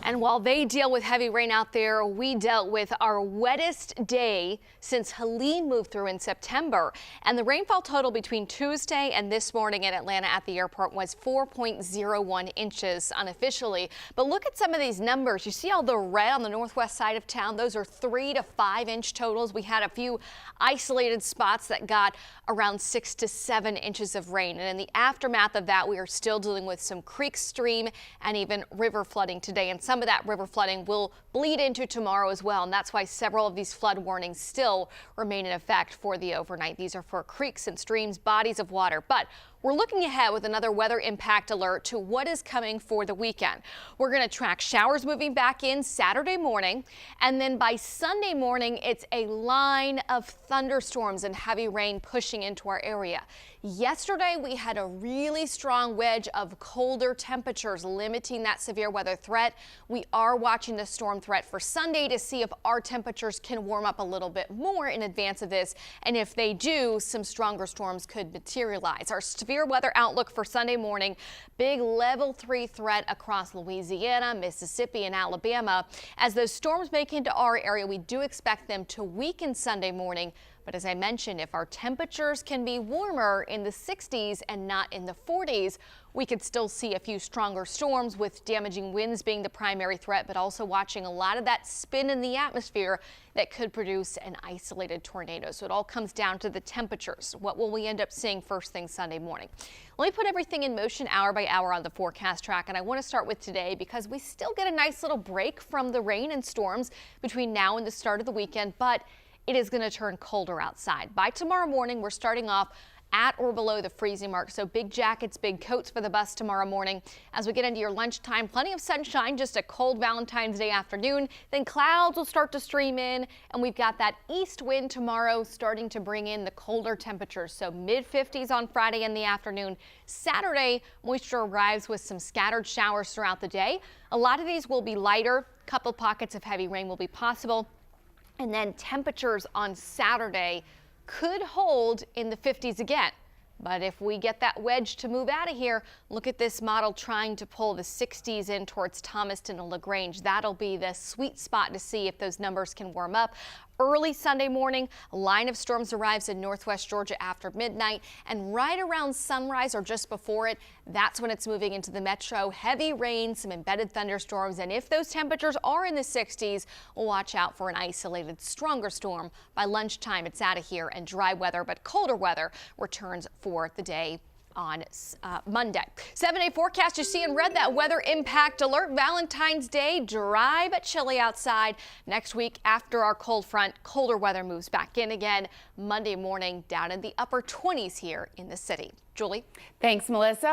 And while they deal with heavy rain out there, we dealt with our wettest day since Helene moved through in September. And the rainfall total between Tuesday and this morning in Atlanta at the airport was 4.01 inches unofficially. But look at some of these numbers. You see all the red on the northwest side of town. Those are 3 to 5 inch totals. We had a few isolated spots that got around 6 to 7 inches of rain. And in the aftermath of that, we are still dealing with some creek, stream, and even river flooding today. And some of that river flooding will bleed into tomorrow as well. And that's why several of these flood warnings still remain in effect for the overnight. These are for creeks and streams, bodies of water. But we're looking ahead with another weather impact alert to what is coming for the weekend. We're going to track showers moving back in Saturday morning, and then by Sunday morning, it's a line of thunderstorms and heavy rain pushing into our area. Yesterday, we had a really strong wedge of colder temperatures limiting that severe weather threat. We are watching the storm threat for Sunday to see if our temperatures can warm up a little bit more in advance of this. And if they do, some stronger storms could materialize. Our severe weather outlook for Sunday morning, big level 3 threat across Louisiana, Mississippi, and Alabama. As those storms make into our area, we do expect them to weaken Sunday morning. But as I mentioned, if our temperatures can be warmer in the 60s and not in the 40s, we could still see a few stronger storms with damaging winds being the primary threat, but also watching a lot of that spin in the atmosphere that could produce an isolated tornado. So it all comes down to the temperatures. What will we end up seeing first thing Sunday morning? Let me put everything in motion hour by hour on the forecast track. And I want to start with today because we still get a nice little break from the rain and storms between now and the start of the weekend, but it is going to turn colder outside. By tomorrow morning, we're starting off at or below the freezing mark. So big jackets, big coats for the bus tomorrow morning. As we get into your lunchtime, plenty of sunshine, just a cold Valentine's Day afternoon. Then clouds will start to stream in, and we've got that east wind tomorrow starting to bring in the colder temperatures. So mid 50s on Friday in the afternoon. Saturday, moisture arrives with some scattered showers throughout the day. A lot of these will be lighter. A couple pockets of heavy rain will be possible. And then temperatures on Saturday could hold in the 50s again. But if we get that wedge to move out of here, look at this model trying to pull the 60s in towards Thomaston and LaGrange. That'll be the sweet spot to see if those numbers can warm up. Early Sunday morning, a line of storms arrives in northwest Georgia after midnight, and right around sunrise or just before it, that's when it's moving into the metro. Heavy rain, some embedded thunderstorms, and if those temperatures are in the 60s, we'll watch out for an isolated stronger storm. By lunchtime, it's out of here, and dry weather, but colder weather returns for the day on Monday. 7-day forecast, you see in red that weather impact alert. Valentine's Day, dry but chilly outside. Next week, after our cold front, colder weather moves back in again. Monday morning, down in the upper 20s here in the city. Julie? Thanks, Melissa.